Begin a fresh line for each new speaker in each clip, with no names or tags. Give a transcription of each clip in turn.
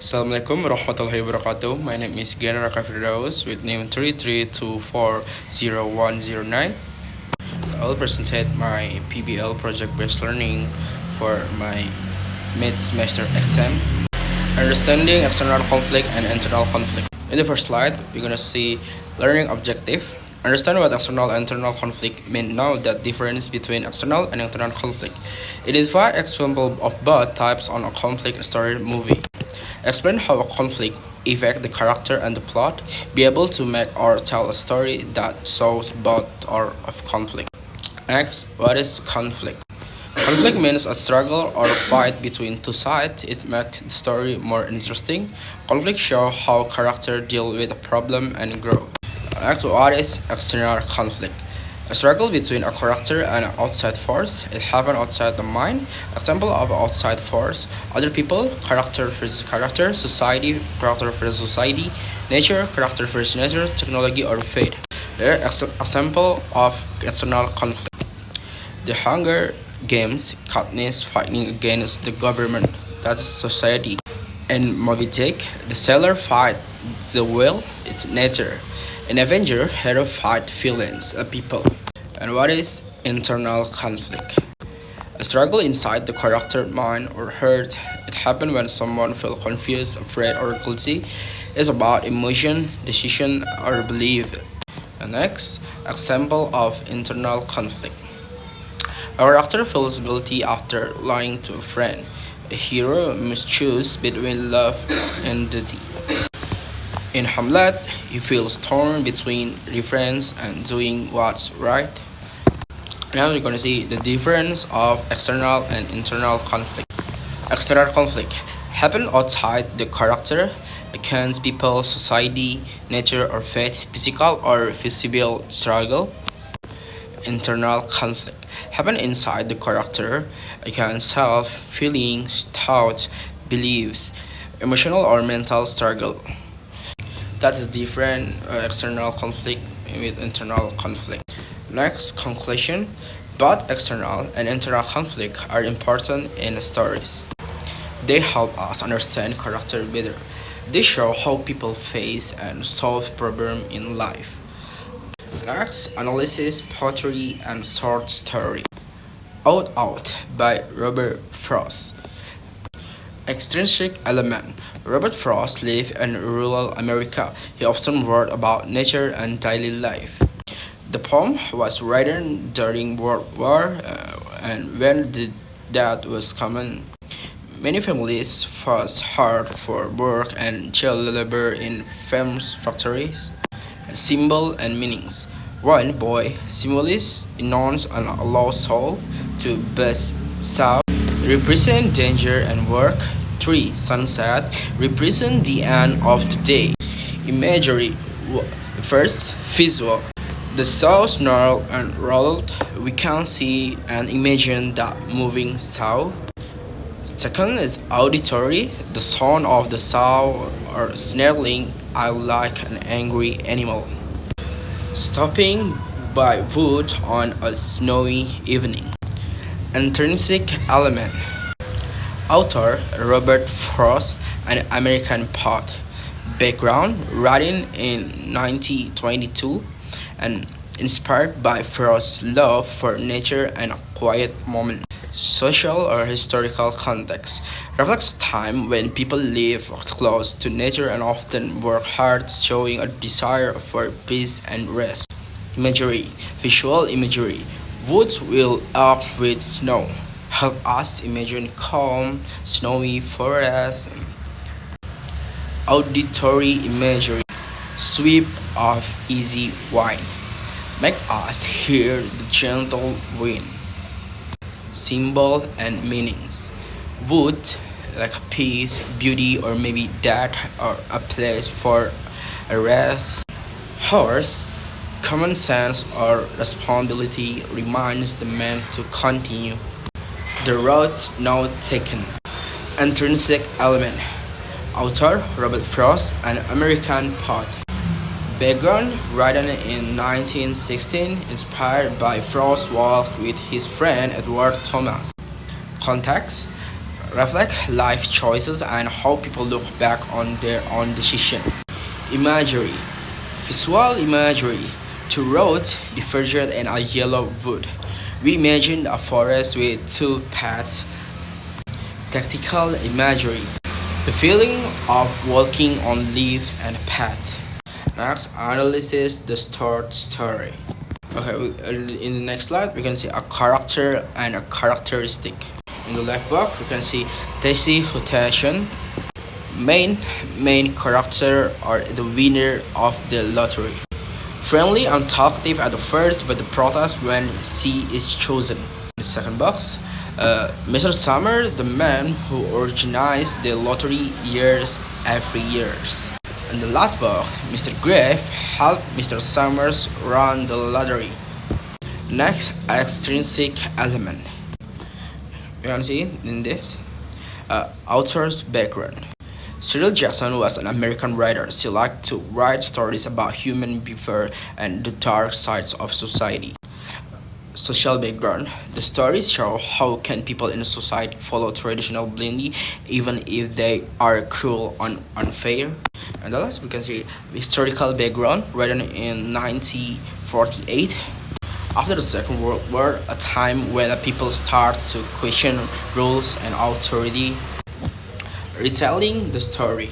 Assalamualaikum warahmatullahi wabarakatuh. My name is General Kafirdaus with name 33240109. I will present my PBL project-based learning for my mid-semester exam. Understanding external conflict and internal conflict. In the first slide, we're gonna see learning objective. Understand what external and internal conflict mean. Know the difference between external and internal conflict. Identify example of both types on a conflict story movie. Explain how a conflict affects the character and the plot. Be able to make or tell a story that shows both or of conflict. Next, what is conflict? Conflict means a struggle or a fight between two sides. It makes the story more interesting. Conflict shows how characters deal with a problem and grow. Next, what is external conflict? A struggle between a character and an outside force. It happens outside the mind. Example of outside force: other people, character versus character; society, character versus society; nature, character versus nature; technology or fate. There are example of external conflict: the Hunger Games, Katniss fighting against the government. That's society. In Moby Dick, the sailor fight the whale. It's nature. In Avenger, hero fight villains, people. And what is internal conflict? A struggle inside the character mind or hurt. It happens when someone feels confused, afraid, or guilty. It's about emotion, decision, or belief. And next, example of internal conflict. A character feels guilty after lying to a friend. A hero must choose between love and duty. In Hamlet, he feels torn between revenge and doing what's right. Now we're going to see the difference of external and internal conflict. External conflict happen outside the character, against people, society, nature, or fate, physical or visible struggle. Internal conflict happen inside the character, against self, feelings, thoughts, beliefs, emotional or mental struggle. That is different external conflict with internal conflict. Next, conclusion. Both external and internal conflict are important in stories. They help us understand character better. They show how people face and solve problems in life. Next, analysis, poetry, and short story. Out by Robert Frost. Extrinsic element. Robert Frost lived in rural America. He often wrote about nature and daily life. The poem was written during World War and when that was common. Many families fought hard for work and child labor in famous factories. Symbol and meanings. One boy symbolizes announced and a lost soul. Two best south represent danger and work. 3. Sunset represent the end of the day. Imagery. First, visual. The south north and rolled. We can see and imagine that moving south. Second is auditory. The sound of the sow or snarling out like an angry animal. Stopping by wood on a snowy evening. Intrinsic element. Author Robert Frost, an American poet. Background: written in 1922 and inspired by Frost's love for nature and a quiet moment. Social or historical context reflects time when people live close to nature and often work hard, showing a desire for peace and rest. Imagery. Visual imagery. Woods will up with snow. Help us imagine calm, snowy forests. Auditory imagery. Sweep of easy wind. Make us hear the gentle wind. Symbol and meanings. Wood, like peace, beauty, or maybe death, or a place for a rest. Horse, common sense or responsibility reminds the man to continue the road now taken. Intrinsic element. Author Robert Frost, an American poet. Background: written in 1916, inspired by Frost's work with his friend Edward Thomas. Context: reflect life choices and how people look back on their own decision. Imagery, visual imagery. Two roads diverged in a yellow wood. We imagined a forest with two paths. Tactical imagery, the feeling of walking on leaves and path. Next, analysis the short story. Okay, in the next slide, we can see a character and a characteristic. In the left box, we can see Daisy rotation. Main character or the winner of the lottery. Friendly and talkative at the first, but the protest when C is chosen. In the second box, Mr. Summer, the man who organized the lottery years every years. In the last box, Mr. Griff helped Mr. Summers run the lottery. Next, extrinsic element. You can see in this author's background. Cyril Jackson was an American writer. She liked to write stories about human behavior and the dark sides of society. Social background. The stories show how can people in a society follow traditional blindly even if they are cruel and unfair. And the last we can see historical background written in 1948. After the Second World War, a time when people start to question rules and authority. Retelling the story.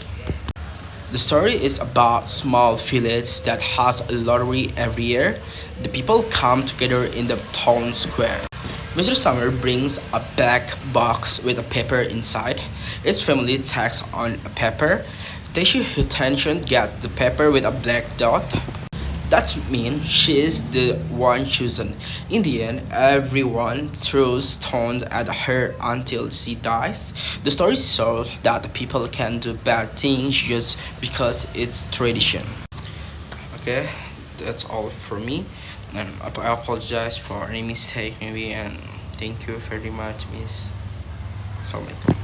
The story is about small village that has a lottery every year. The people come together in the town square. Mr. Summer brings a black box with a paper inside. Each family takes on a paper. Daisy Attention gets the paper with a black dot. That means she is the one chosen. In the end, everyone throws stones at her until she dies. The story shows that people can do bad things just because it's tradition. Okay, that's all for me. And I apologize for any mistake maybe, and thank you very much, Miss Soulmate.